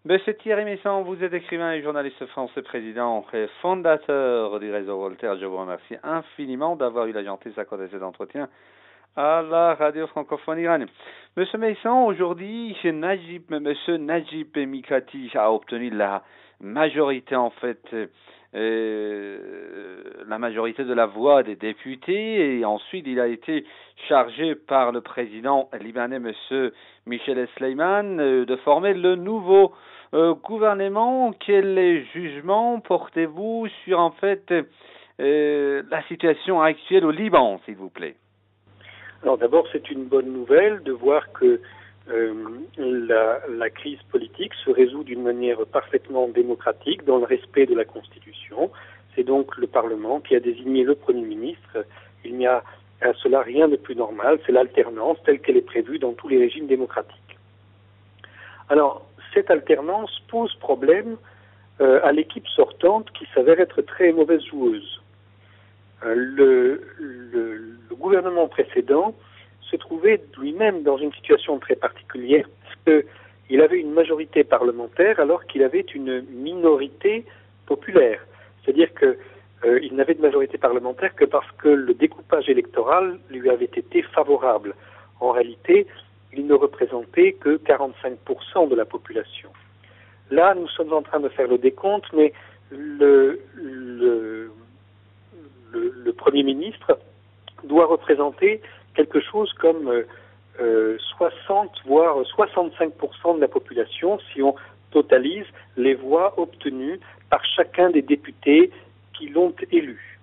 Monsieur Thierry Messon, vous êtes écrivain et journaliste français, président et fondateur du réseau Voltaire. Je vous remercie infiniment d'avoir eu la gentillesse d'accorder cet entretien à la radio francophone iranienne. Monsieur Messon, aujourd'hui, Monsieur Najib Mikati a obtenu la majorité, la majorité de la voix des députés, et ensuite il a été chargé par le président libanais, Monsieur Michel Sleiman, de former le nouveau gouvernement. Quel jugement portez-vous sur la situation actuelle au Liban, s'il vous plaît? Alors d'abord, c'est une bonne nouvelle de voir que la crise politique se résout d'une manière parfaitement démocratique dans le respect de la Constitution. C'est donc le Parlement qui a désigné le Premier ministre. Il n'y a à cela rien de plus normal, c'est l'alternance telle qu'elle est prévue dans tous les régimes démocratiques. Alors, cette alternance pose problème à l'équipe sortante qui s'avère être très mauvaise joueuse. Le gouvernement précédent se trouvait lui-même dans une situation très particulière parce qu'il avait une majorité parlementaire alors qu'il avait une minorité populaire. C'est-à-dire qu'il n'avait de majorité parlementaire que parce que le découpage électoral lui avait été favorable. En réalité, il ne représentait que 45% de la population. Là, nous sommes en train de faire le décompte, mais le Premier ministre doit représenter quelque chose comme 60 voire 65% de la population si on totalise les voix obtenues par chacun des députés qui l'ont élu.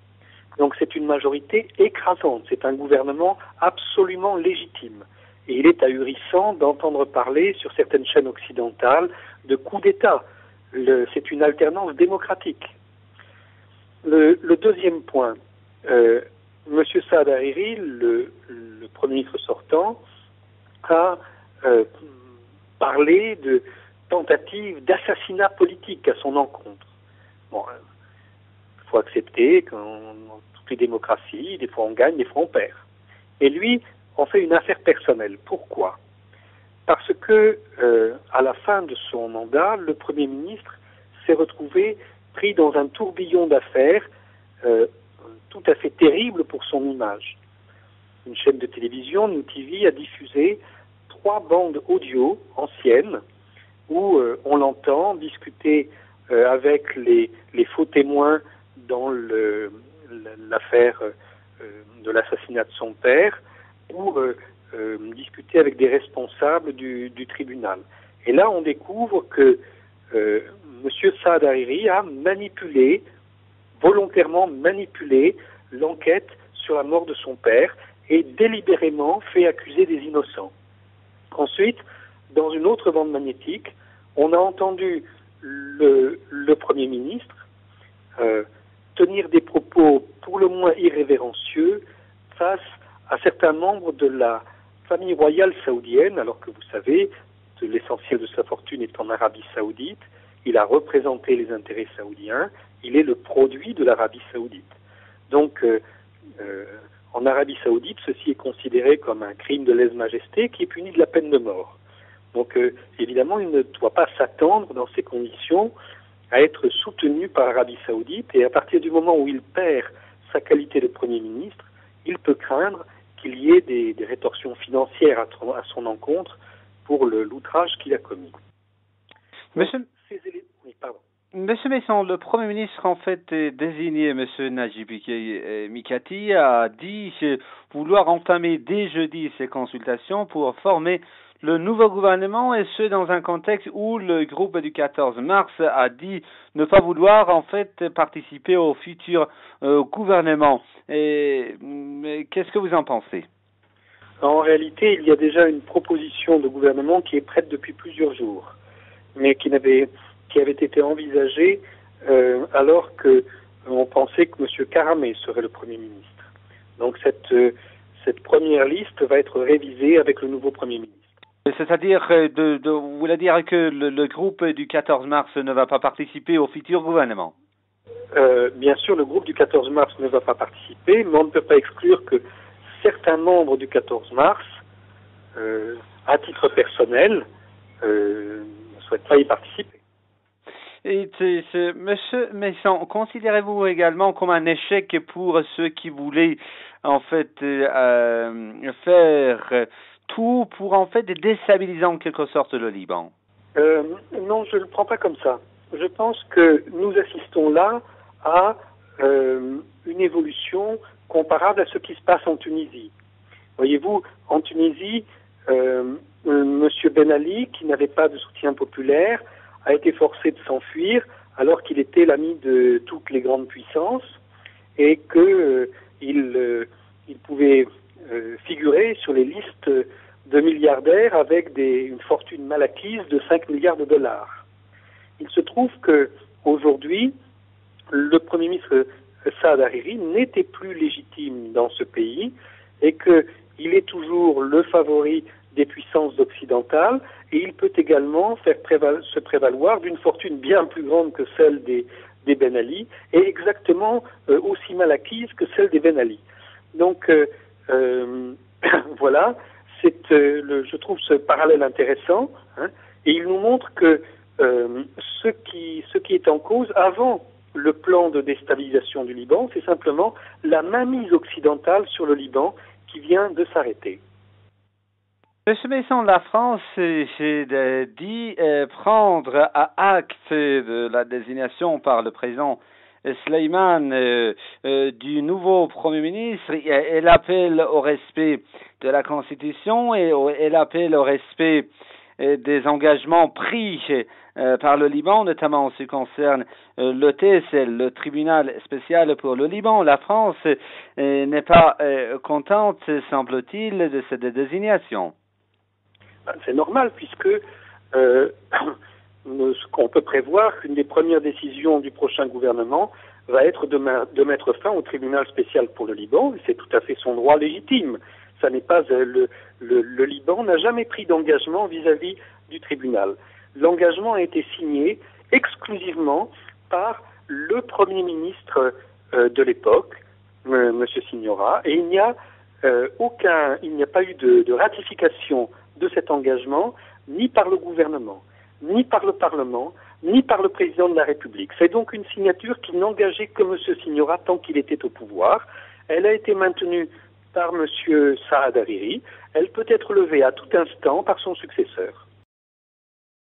Donc c'est une majorité écrasante, c'est un gouvernement absolument légitime. Et il est ahurissant d'entendre parler sur certaines chaînes occidentales de coup d'État. C'est une alternance démocratique. Le deuxième point, M. Saad Hariri, le Premier ministre sortant, a parlé de tentative d'assassinat politique à son encontre. Bon, il faut accepter qu'en toutes les démocraties, des fois on gagne, des fois on perd. Et lui en fait une affaire personnelle. Pourquoi? Parce que à la fin de son mandat, le Premier ministre s'est retrouvé pris dans un tourbillon d'affaires tout à fait terrible pour son image. Une chaîne de télévision, New TV, a diffusé 3 bandes audio anciennes où on l'entend discuter avec les faux témoins dans l'affaire de l'assassinat de son père, ou discuter avec des responsables du tribunal. Et là, on découvre que M. Saad Hariri a volontairement manipulé l'enquête sur la mort de son père et délibérément fait accuser des innocents. Ensuite, dans une autre bande magnétique, on a entendu le Premier ministre tenir des propos pour le moins irrévérencieux face à certains membres de la famille royale saoudienne, alors que vous savez, l'essentiel de sa fortune est en Arabie saoudite. Il a représenté les intérêts saoudiens, il est le produit de l'Arabie saoudite. Donc, en Arabie saoudite, ceci est considéré comme un crime de lèse-majesté qui est puni de la peine de mort. Donc, évidemment, il ne doit pas s'attendre dans ces conditions à être soutenu par l'Arabie saoudite, et à partir du moment où il perd sa qualité de Premier ministre, il peut craindre qu'il y ait des rétorsions financières à son encontre pour l'outrage qu'il a commis. Monsieur Messon, le Premier ministre désigné, Monsieur Najib Mikati, a dit vouloir entamer dès jeudi ces consultations pour former le nouveau gouvernement, et ce dans un contexte où le groupe du 14 mars a dit ne pas vouloir participer au futur gouvernement. Qu'est-ce que vous en pensez? En réalité, il y a déjà une proposition de gouvernement qui est prête depuis plusieurs jours, mais qui avait été envisagée alors que on pensait que M. Karameh serait le Premier ministre. Donc cette première liste va être révisée avec le nouveau Premier ministre. C'est-à-dire, vous voulez dire que le groupe du 14 mars ne va pas participer au futur gouvernement? Bien sûr, le groupe du 14 mars ne va pas participer, mais on ne peut pas exclure que certains membres du 14 mars, à titre personnel, souhaitent pas y participer. Et Monsieur Messon, considérez-vous également comme un échec pour ceux qui voulaient en fait faire tout pour en fait déstabiliser en quelque sorte le Liban? Non, je ne le prends pas comme ça. Je pense que nous assistons là à une évolution comparable à ce qui se passe en Tunisie. Voyez-vous, en Tunisie, Monsieur Ben Ali, qui n'avait pas de soutien populaire, a été forcé de s'enfuir alors qu'il était l'ami de toutes les grandes puissances et qu'il pouvait figurer sur les listes de milliardaires avec une fortune mal acquise de 5 milliards de dollars. Il se trouve que aujourd'hui, le Premier ministre Saad Hariri n'était plus légitime dans ce pays et qu'il est toujours le favori des puissances occidentales et il peut également se prévaloir d'une fortune bien plus grande que celle des Ben Ali et exactement aussi mal acquise que celle des Ben Ali. Donc voilà, je trouve ce parallèle intéressant, hein, et il nous montre que ce qui est en cause avant le plan de déstabilisation du Liban, c'est simplement la mainmise occidentale sur le Liban qui vient de s'arrêter. Monsieur Messon, la France dit prendre à acte de la désignation par le président Sleiman du nouveau Premier ministre. Elle appelle au respect de la Constitution et elle appelle au respect des engagements pris par le Liban, notamment en ce qui concerne le TSL, le tribunal spécial pour le Liban. La France n'est pas contente, semble-t-il, de cette désignation. C'est normal, puisque on peut prévoir qu'une des premières décisions du prochain gouvernement va être de mettre fin au tribunal spécial pour le Liban, et c'est tout à fait son droit légitime. Ça n'est pas le Liban n'a jamais pris d'engagement vis-à-vis du tribunal. L'engagement a été signé exclusivement par le Premier ministre de l'époque, M. Signora, et il n'y a pas eu de ratification de cet engagement, ni par le gouvernement, ni par le Parlement, ni par le président de la République. C'est donc une signature qui n'engageait que M. Signora tant qu'il était au pouvoir. Elle a été maintenue par M. Saad Hariri. Elle peut être levée à tout instant par son successeur.